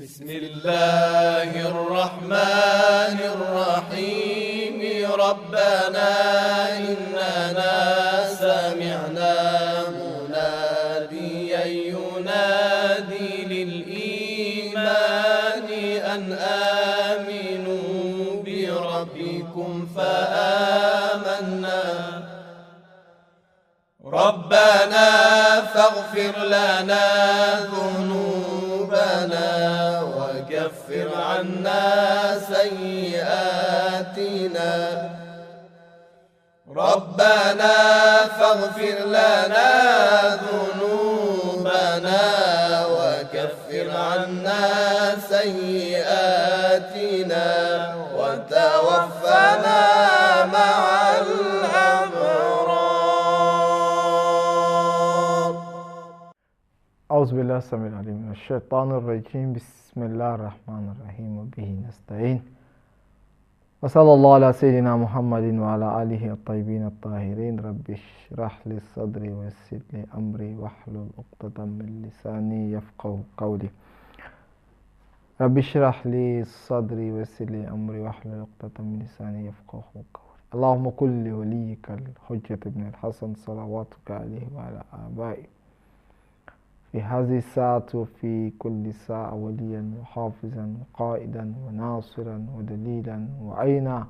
بسم الله الرحمن الرحيم ربنا إننا سمعنا مناديا ينادي للإيمان أن آمنوا بربكم فآمنا ربنا فاغفر لنا ذنوبنا وكفر عنا سيئاتنا ربنا فاغفر لنا ذنوبنا وكفر عنا سيئاتنا وتوفنا مع الأبرار. أعوذ بالله السميع العليم من الشيطان الرجيم. بسم الله الرحمن الرحيم وبه نستعين وصلى الله على سيدنا محمد وعلى آله الطيبين الطاهرين. رب اشرح لي صدري ويسر لي أمري واحلل عقدة من لساني يفقه قولي. رب اشرح لي صدري ويسر لي أمري واحلل عقدة من لساني يفقه قولي. اللهم كن لوليك الحجة ابن الحسن صلواتك عليه وعلى آبائه في هذه الساعة وفي كل ساعة وليا وحافظا وقائدا وناصرا ودليلا وعينا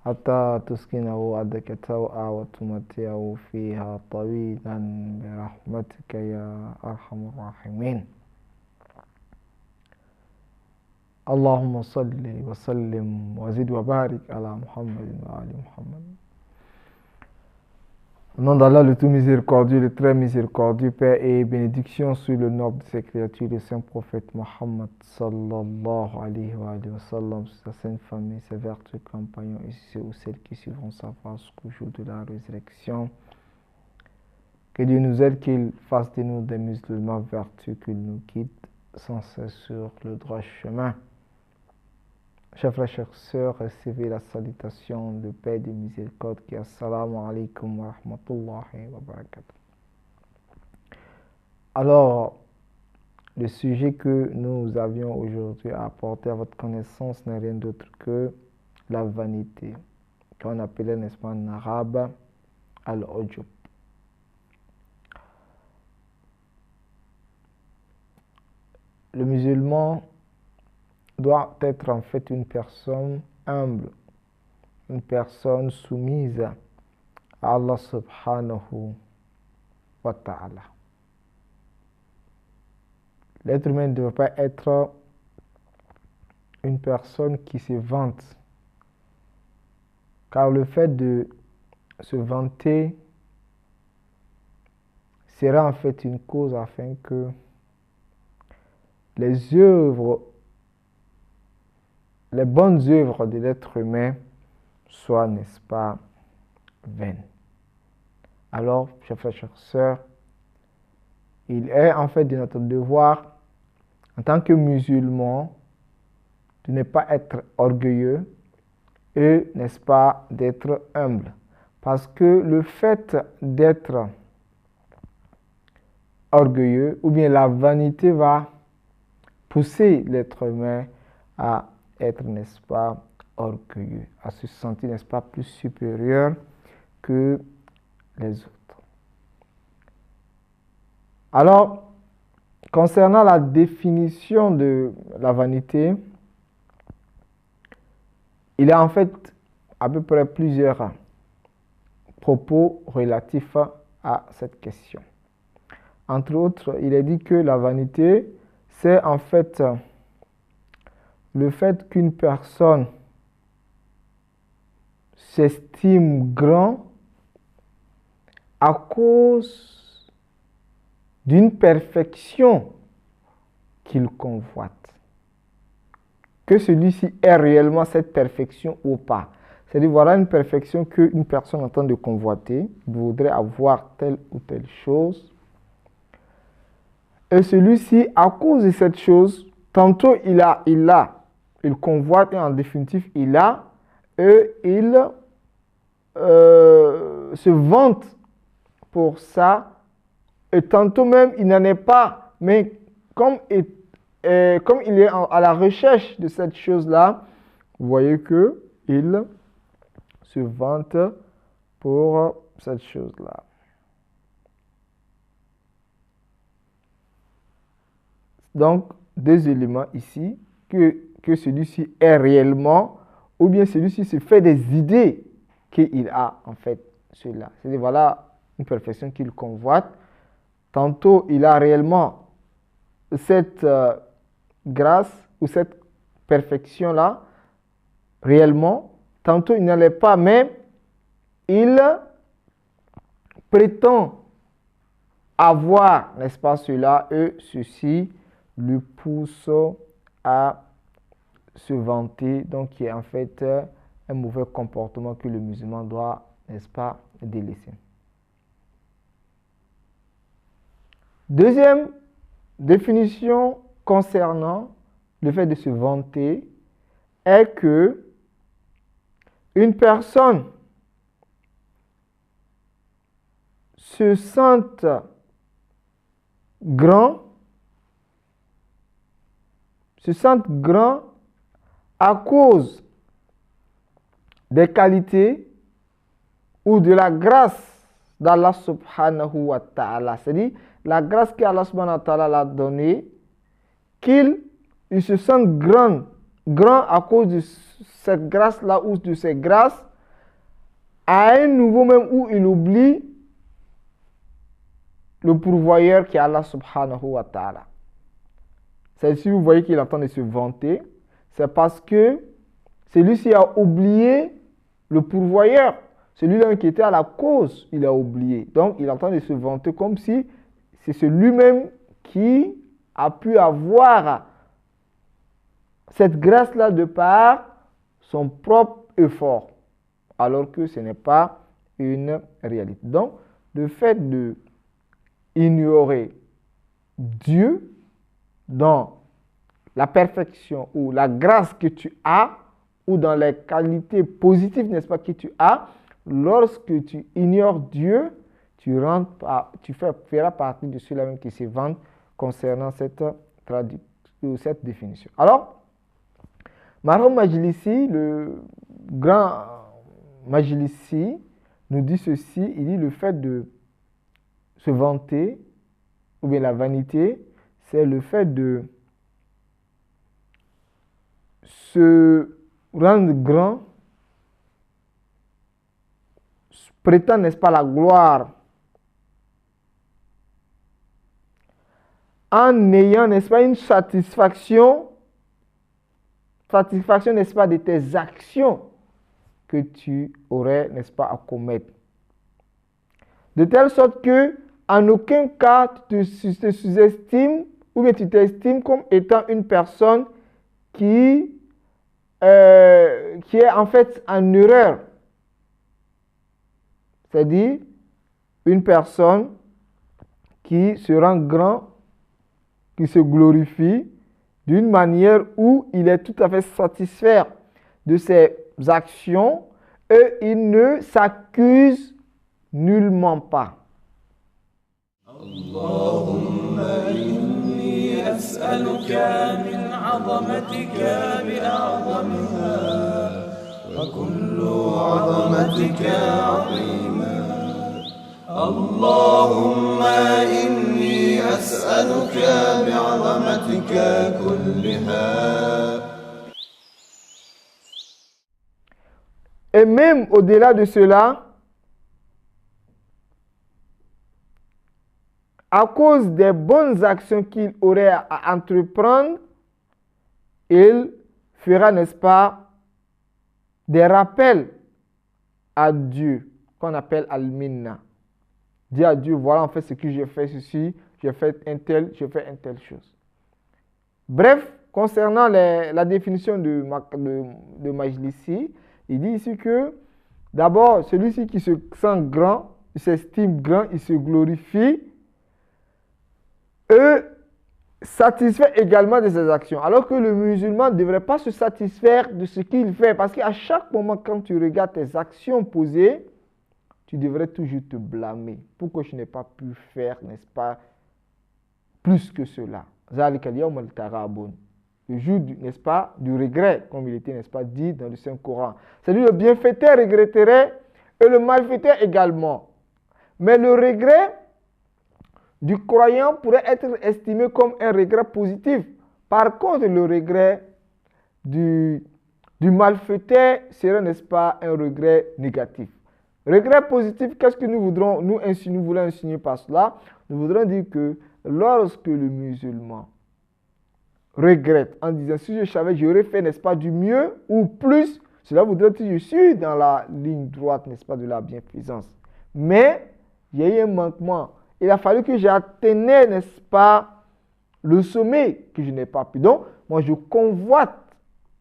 حتى تسكنه أرضك توأى وتمتعه فيها طويلا برحمتك يا أرحم الراحمين. اللهم صل وسلم وزد وبارك على محمد وآل محمد. Au nom d'Allah, le tout miséricordieux, le très miséricordieux, Père, et bénédiction sur le noble de ses créatures, le saint prophète Mohammed sallallahu alayhi wa sallam, sur sa sainte famille, ses vertueux compagnons et ceux ou celles qui suivront sa voie jusqu'au jour de la résurrection. Que Dieu nous aide, qu'il fasse de nous des musulmans vertueux, qu'il nous guide sans cesse sur le droit chemin. Chers frères, chères sœurs, recevez la salutation de paix et de miséricorde qui est assalamu alaikum wa rahmatullahi wa barakatuh. Alors, le sujet que nous avions aujourd'hui à apporter à votre connaissance n'est rien d'autre que la vanité, qu'on appelait, n'est-ce pas, en arabe, al-ujub. Le musulman doit être en fait une personne humble, une personne soumise à Allah subhanahu wa ta'ala. L'être humain ne doit pas être une personne qui se vante, car le fait de se vanter sera en fait une cause afin que les bonnes œuvres de l'être humain soient, n'est-ce pas, vaines. Alors, chers frères, chères sœurs, il est en fait de notre devoir, en tant que musulmans, de ne pas être orgueilleux et, n'est-ce pas, d'être humble. Parce que le fait d'être orgueilleux, ou bien la vanité va pousser l'être humain à être, n'est-ce pas, orgueilleux, à se sentir, n'est-ce pas, plus supérieur que les autres. Alors, concernant la définition de la vanité, il y a en fait à peu près plusieurs propos relatifs à cette question. Entre autres, il est dit que la vanité, c'est en fait le fait qu'une personne s'estime grand à cause d'une perfection qu'il convoite. Que celui-ci ait réellement cette perfection ou pas. C'est-à-dire, voilà une perfection qu'une personne est en train de convoiter, il voudrait avoir telle ou telle chose. Et celui-ci, à cause de cette chose, tantôt il convoite et en définitive il a, et il se vante pour ça, et tantôt même il n'en est pas, mais comme comme il est à la recherche de cette chose-là, vous voyez qu'il se vante pour cette chose-là. Donc, deux éléments ici, que celui-ci est réellement, ou bien celui-ci se fait des idées qu'il a en fait cela. C'est-à-dire, voilà une perfection qu'il convoite. Tantôt, il a réellement cette grâce ou cette perfection-là, réellement. Tantôt, il n'en est pas, mais il prétend avoir, n'est-ce pas, cela, et ceci lui pousse à se vanter, donc qui est en fait un mauvais comportement que le musulman doit, n'est-ce pas, délaisser. Deuxième définition concernant le fait de se vanter est que une personne se sente grand à cause des qualités ou de la grâce d'Allah subhanahu wa ta'ala. C'est-à-dire la grâce qu'Allah subhanahu wa ta'ala l'a donnée, qu'il se sente grand à cause de cette grâce-là ou de ces grâces, à un niveau même où il oublie le pourvoyeur qui est Allah subhanahu wa ta'ala. Si vous voyez qu'il est en train de se vanter, c'est parce que celui-ci a oublié le pourvoyeur. Celui-là qui était à la cause, il a oublié. Donc, il est en train de se vanter comme si c'est celui-même qui a pu avoir cette grâce-là de par son propre effort, alors que ce n'est pas une réalité. Donc, le fait de ignorer Dieu dans la perfection ou la grâce que tu as, ou dans les qualités positives, n'est-ce pas, que tu as, lorsque tu ignores Dieu, tu feras partie de ceux-là même qui se vantent concernant cette définition. Alors, Marhum Majlisi, le grand Majlisi, nous dit ceci, il dit le fait de se vanter, ou bien la vanité, c'est le fait de se rendre grand, prétend, n'est-ce pas, la gloire, en ayant, n'est-ce pas, une satisfaction, n'est-ce pas, de tes actions que tu aurais, n'est-ce pas, à commettre. De telle sorte que, en aucun cas, tu te sous-estimes ou bien tu t'estimes comme étant une personne qui est en fait en erreur. C'est-à-dire une personne qui se rend grand, qui se glorifie d'une manière où il est tout à fait satisfait de ses actions et il ne s'accuse nullement pas. Allahumma inni as'aluka min 'azamatika bi a'zamiha wa kullu 'azamatika 'azima. Allahumma inni as'aluka bi 'azamatika kulliha. Et même au-delà de cela, à cause des bonnes actions qu'il aurait à entreprendre, il fera, n'est-ce pas, des rappels à Dieu, qu'on appelle al-minna. Dis à Dieu, voilà en fait ce que j'ai fait ceci, j'ai fait une telle chose. Bref, concernant la définition de Majlisi, il dit ici que d'abord, celui-ci qui se sent grand, il s'estime grand, il se glorifie, et satisfait également de ses actions. Alors que le musulman ne devrait pas se satisfaire de ce qu'il fait. Parce qu'à chaque moment, quand tu regardes tes actions posées, tu devrais toujours te blâmer. Pourquoi je n'ai pas pu faire, n'est-ce pas, plus que cela? Zalika al-yawm al-taghabun. Le jour, n'est-ce pas, du regret, comme il était, n'est-ce pas, dit dans le Saint-Coran. C'est-à-dire le bienfaiteur regretterait et le malfaiteur également. Mais le regret du croyant pourrait être estimé comme un regret positif. Par contre, le regret du malfaiteur serait, n'est-ce pas, un regret négatif. Regret positif, qu'est-ce que nous voulons insinuer par cela? Nous voudrons dire que lorsque le musulman regrette en disant si je savais, j'aurais fait, n'est-ce pas, du mieux ou plus, cela voudrait dire que je suis dans la ligne droite, n'est-ce pas, de la bienfaisance. Mais il y a eu un manquement. Il a fallu que j'atteignais, n'est-ce pas, le sommet que je n'ai pas pu. Donc, moi, je convoite,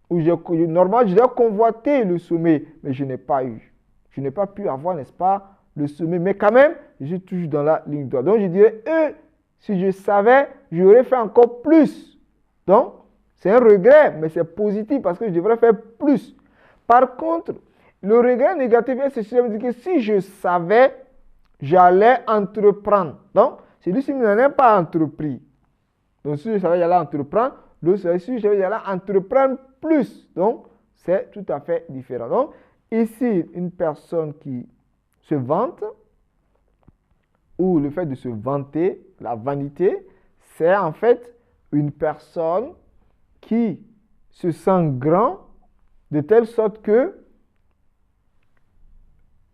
normalement, je dois convoiter le sommet, mais je n'ai pas eu. Je n'ai pas pu avoir, n'est-ce pas, le sommet. Mais quand même, je suis toujours dans la ligne droite. Donc, je dirais, si je savais, j'aurais fait encore plus. Donc, c'est un regret, mais c'est positif parce que je devrais faire plus. Par contre, le regret négatif, c'est me dire que si je savais, j'allais entreprendre. Donc, celui-ci n'en a pas entrepris. Donc, si je savais, j'allais entreprendre. L'autre, si je savais, j'allais entreprendre plus. Donc, c'est tout à fait différent. Donc, ici, une personne qui se vante, ou le fait de se vanter, la vanité, c'est en fait une personne qui se sent grand de telle sorte que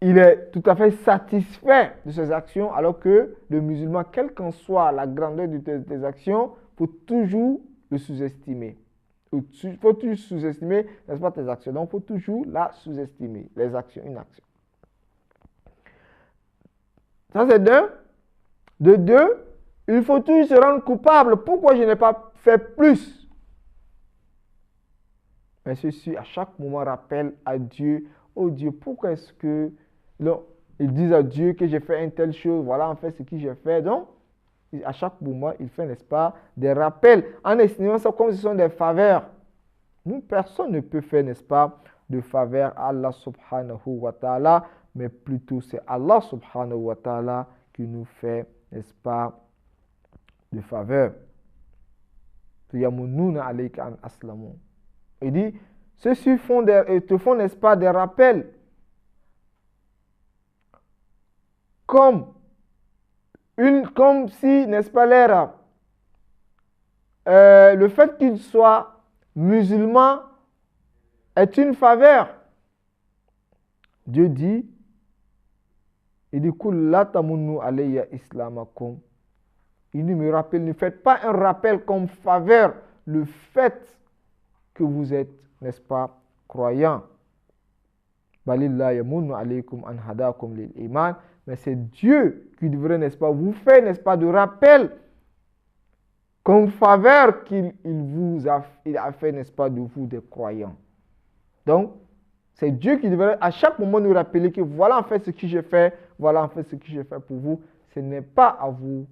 il est tout à fait satisfait de ses actions, alors que le musulman, quelle qu'en soit la grandeur de tes actions, il faut toujours le sous-estimer. Il faut toujours sous-estimer, n'est-ce pas, tes actions. Donc, il faut toujours la sous-estimer, les actions, une action. Ça, c'est d'un. De deux, il faut toujours se rendre coupable. Pourquoi je n'ai pas fait plus? Mais ceci, à chaque moment, rappelle à Dieu, oh Dieu, pourquoi est-ce que... Non, ils disent à Dieu que j'ai fait une telle chose, voilà en fait ce que j'ai fait. Donc, à chaque moment, il fait, n'est-ce pas, des rappels, en estimant ça comme ce sont des faveurs. Nous, personne ne peut faire, n'est-ce pas, de faveur à Allah subhanahu wa ta'ala, mais plutôt c'est Allah subhanahu wa ta'ala qui nous fait, n'est-ce pas, de faveur. Il dit, ceux-ci te font, n'est-ce pas, des rappels, comme si, n'est-ce pas, le fait qu'ils soient musulmans est une faveur. Dieu dit, il dit, Kulla tamunnu alayya islamakum. Il me rappelle, ne faites pas un rappel comme faveur le fait que vous êtes, n'est-ce pas, croyant. Balillah yamunnu alaykum an hadakum lil iman. Mais c'est Dieu qui devrait, n'est-ce pas, vous faire, n'est-ce pas, de rappel comme faveur qu'il a fait, n'est-ce pas, de vous des croyants. Donc, c'est Dieu qui devrait à chaque moment nous rappeler que voilà en fait ce que j'ai fait, voilà en fait ce que j'ai fait pour vous. Ce n'est pas à vous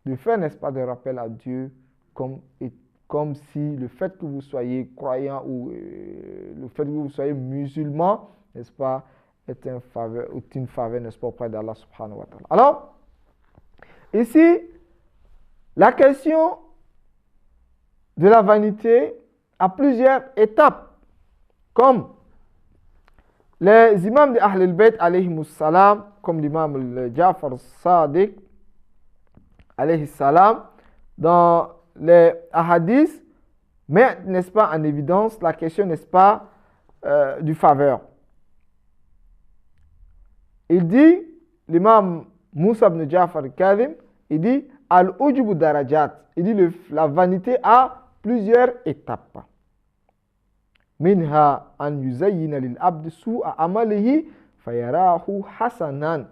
de faire, n'est-ce pas, de rappel à Dieu comme si le fait que vous soyez croyant ou le fait que vous soyez musulman, n'est-ce pas, est une faveur, n'est-ce pas, auprès d'Allah subhanahu wa ta'ala. Alors, ici, la question de la vanité a plusieurs étapes, comme les imams de Ahl al-Bayt alayhi salam, comme l'imam Ja'far Sadiq alayhi salam, dans les hadiths, met, n'est-ce pas, en évidence la question, n'est-ce pas, du faveur. Il dit, l'imam Moussa ibn Ja'far al-Kadhim, il dit, al-ujubu darajat. Il dit, la vanité a plusieurs étapes. Minha an yuzayyina lil abd su'a amalihi fayarahu hasanan.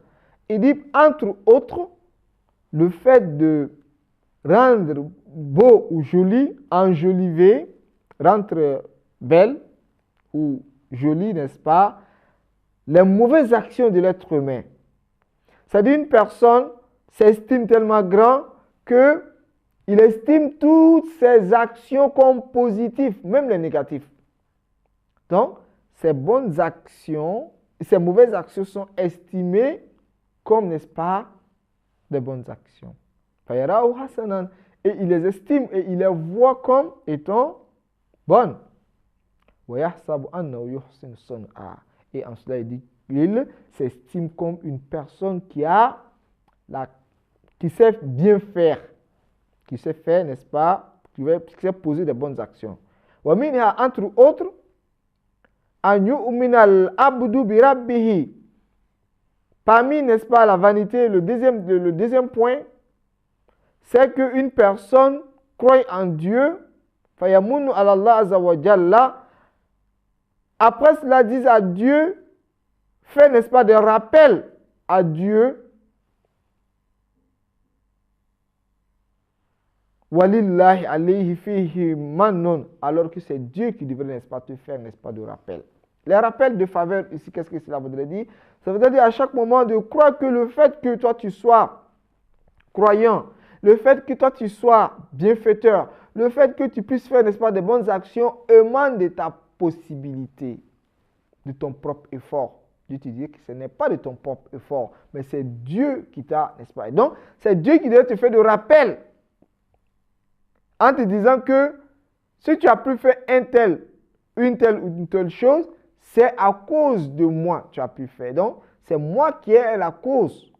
Il dit, entre autres, le fait de rendre beau ou joli, enjoliver, rendre belle ou jolie, n'est-ce pas, les mauvaises actions de l'être humain. C'est-à-dire une personne s'estime tellement grand qu'il estime toutes ses actions comme positives, même les négatives. Donc, ces bonnes actions, ces mauvaises actions sont estimées comme, n'est-ce pas, des bonnes actions. Et et il les estime et il les voit comme étant bonnes. Et en cela, il dit qu'il s'estime comme une personne qui sait bien faire, qui sait faire, n'est-ce pas, qui sait poser des bonnes actions. Entre autres, parmi, n'est-ce pas, la vanité, le deuxième point, c'est qu'une personne croit en Dieu, fayamunu ala Allah azza wa jalla. Après cela, dit à Dieu, fait, n'est-ce pas, des rappels à Dieu. Walillahi alayhi fihi manun. Alors que c'est Dieu qui devrait, n'est-ce pas, te faire, n'est-ce pas, de rappel. Les rappels de faveur, ici, qu'est-ce que cela voudrait dire? Ça veut dire à chaque moment de croire que le fait que toi tu sois croyant, le fait que toi tu sois bienfaiteur, le fait que tu puisses faire, n'est-ce pas, des bonnes actions, émane de ta possibilité, de ton propre effort. Dieu te dit que ce n'est pas de ton propre effort, mais c'est Dieu qui t'a, n'est-ce pas? Et donc, c'est Dieu qui doit te faire de rappel en te disant que si tu as pu faire une telle chose, c'est à cause de moi que tu as pu faire. Donc, c'est moi qui ai la cause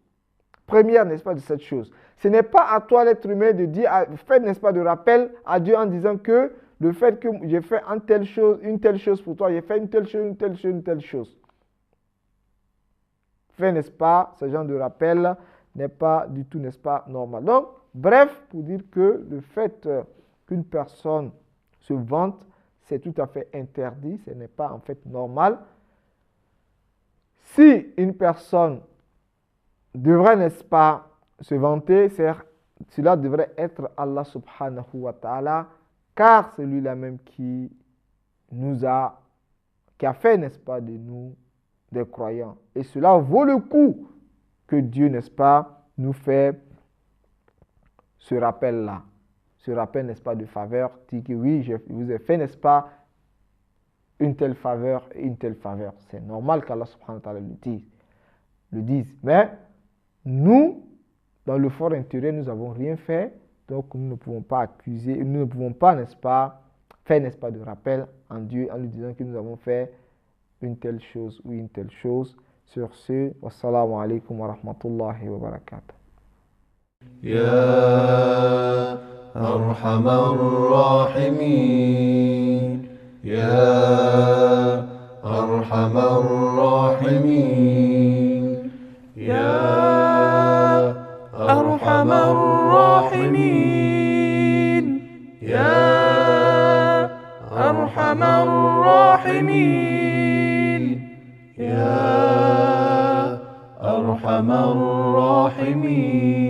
première, n'est-ce pas, de cette chose. Ce n'est pas à toi, l'être humain, de dire, faire, n'est-ce pas, de rappel à Dieu en disant que le fait que j'ai fait une telle chose pour toi, j'ai fait une telle chose. Faire, n'est-ce pas, ce genre de rappel n'est pas du tout, n'est-ce pas, normal. Donc, bref, pour dire que le fait qu'une personne se vante, c'est tout à fait interdit, ce n'est pas en fait normal. Si une personne devrait, n'est-ce pas, se vanter, cela devrait être Allah subhanahu wa ta'ala, car c'est lui-là même qui a fait, n'est-ce pas, de nous des croyants. Et cela vaut le coup que Dieu, n'est-ce pas, nous fait ce rappel-là. Ce rappel, n'est-ce pas, de faveur, dit que oui, je vous ai fait, n'est-ce pas, une telle faveur et une telle faveur. C'est normal qu'Allah subhanahu wa ta'ala le dise. Mais nous, dans le fort intérieur, nous n'avons rien fait. Donc, nous ne pouvons pas accuser, nous ne pouvons pas, n'est-ce pas, faire, n'est-ce pas, de rappel en Dieu en lui disant que nous avons fait une telle chose ou une telle chose. Sur ce, wassalamu alaikum wa rahmatullahi wa barakatuh. Ya arhamar rahimin, Ya arhamar rahimin, Ya arhamar rahimin, Ya arhamar rahimin, Ya arhamar rahimin.